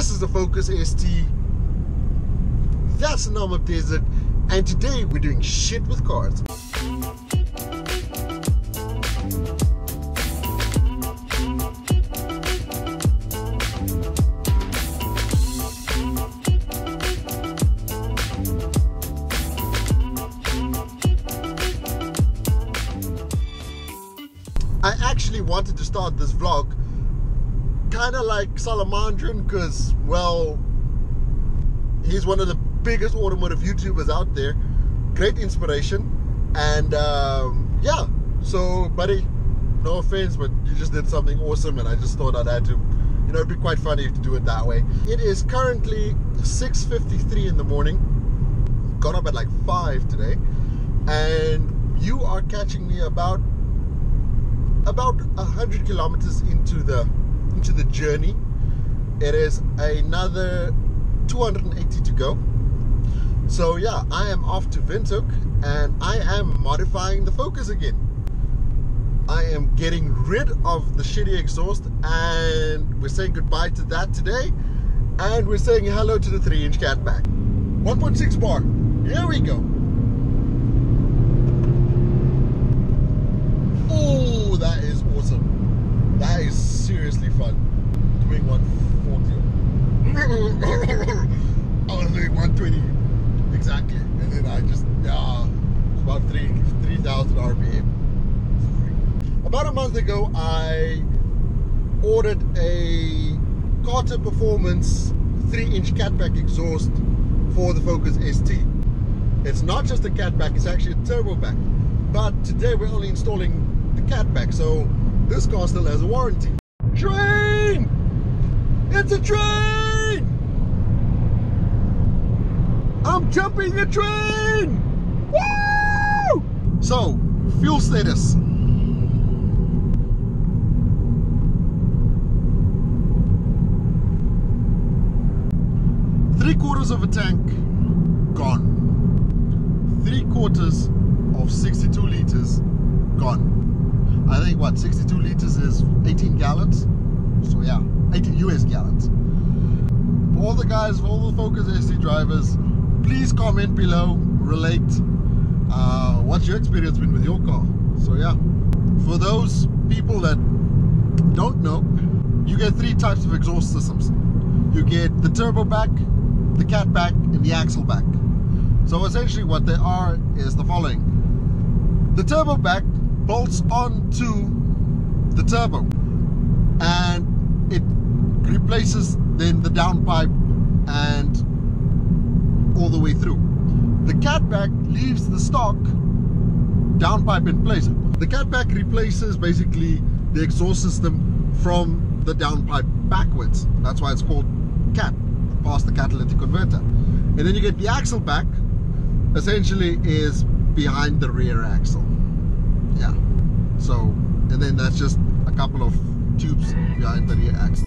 This is the Focus ST. That's the Namibia Desert. And today we're doing shit with cars. I actually wanted to start this vlog kind of like Salamandrin because, well, he's one of the biggest automotive YouTubers out there. Great inspiration. And yeah, so buddy, no offense, but you just did something awesome and I just thought I'd had to, you know, it'd be quite funny to do it that way. It is currently 6:53 in the morning. Got up at like 5 today. And you are catching me about 100 kilometers into the journey. It is another 280 to go. So yeah, I am off to Windhoek and I am modifying the Focus again. I am getting rid of the shitty exhaust and we're saying goodbye to that today, and we're saying hello to the 3-inch Catback. 1.6 bar, here we go. Oh, that is awesome. That is seriously fun. Doing 140. I was doing 120 exactly, and then I just about 3,000 RPM. About a month ago, I ordered a Karter Performance 3-inch Catback exhaust for the Focus ST. It's not just a Catback; it's actually a turbo back. But today we're only installing the Catback, so this car still has a warranty. Train! It's a train! I'm jumping the train! Woo! So, fuel status. Three-quarters of a tank gone. 3/4 of 62 liters gone. I think what 62 liters is 18 gallons. So yeah, 18 US gallons. For all the guys, for all the Focus ST drivers, please comment below, relate. What's your experience been with your car? So yeah, for those people that don't know, you get 3 types of exhaust systems. You get the turbo back, the Catback, and the axle back. So essentially what they are is the following. The turbo back bolts onto the turbo and it replaces then the downpipe and all the way through. The Catback leaves the stock downpipe in place. The Catback replaces basically the exhaust system from the downpipe backwards. That's why it's called Cat, past the catalytic converter. And then you get the axle back, essentially is behind the rear axle. Yeah. So, and then that's just a couple of tubes behind the rear axle.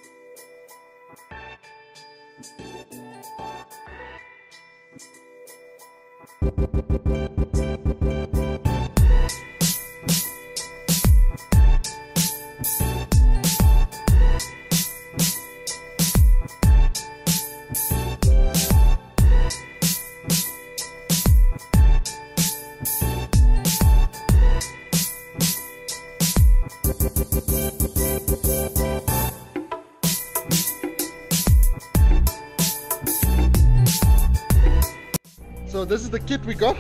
So this is the kit we got.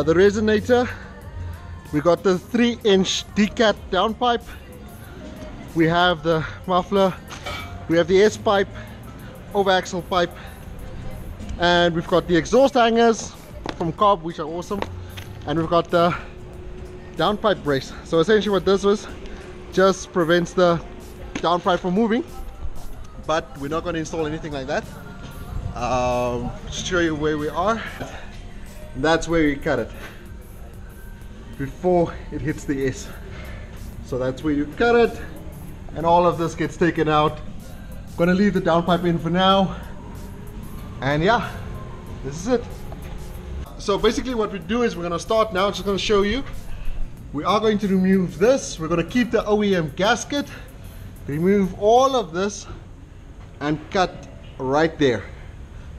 The resonator. We got the 3-inch decat downpipe. We have the muffler. We have the S-pipe, over axle pipe, and we've got the exhaust hangers from Cobb, which are awesome. And we've got the downpipe brace. So essentially what this was, just prevents the downpipe from moving. But we're not going to install anything like that. Show you where we are. That's where we cut it before it hits the S. So that's where you cut it, and all of this gets taken out. Gonna leave the downpipe in for now, and yeah, this is it. So basically what we do is we're gonna start now. Just gonna show you. We are going to remove this. We're gonna keep the OEM gasket, remove all of this, and cut right there.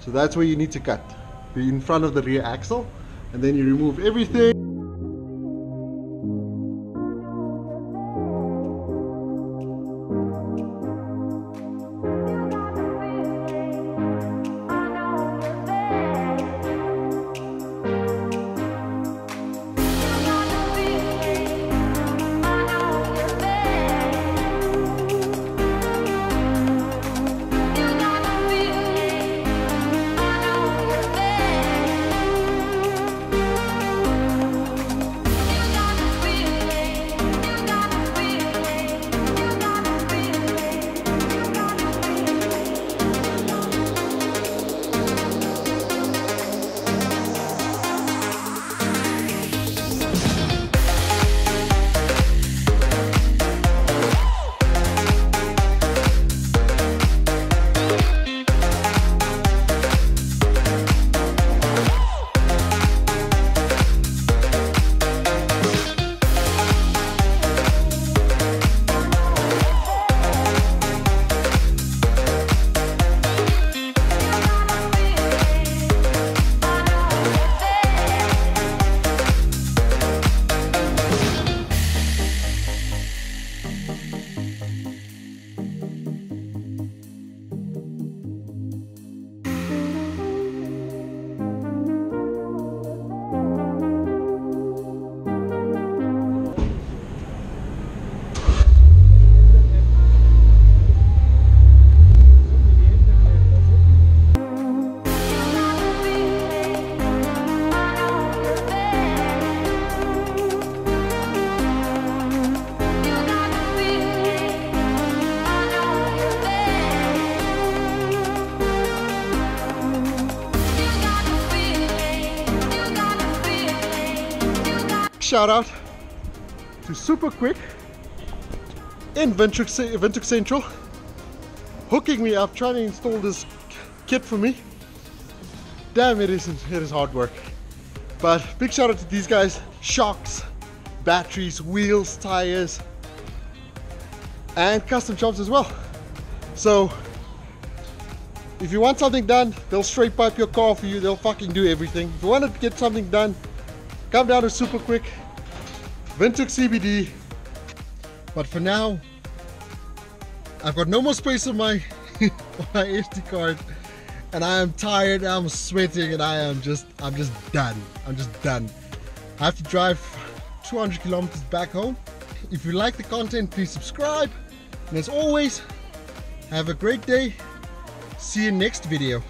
So that's where you need to cut, in front of the rear axle, and then you remove everything. Shout out to SupaQuick in Windhoek Central, hooking me up, trying to install this kit for me. Damn, it is hard work. But big shout out to these guys. Shocks, batteries, wheels, tires, and custom jobs as well. So if you want something done, they'll straight pipe your car for you. They'll fucking do everything. If you want to get something done, come down to SupaQuick Windhoek CBD. But for now, I've got no more space on my my SD card, and I am tired, I'm sweating, and I'm just done. I'm just done. I have to drive 200 kilometers back home. If you like the content, please subscribe, and as always, have a great day. See you next video.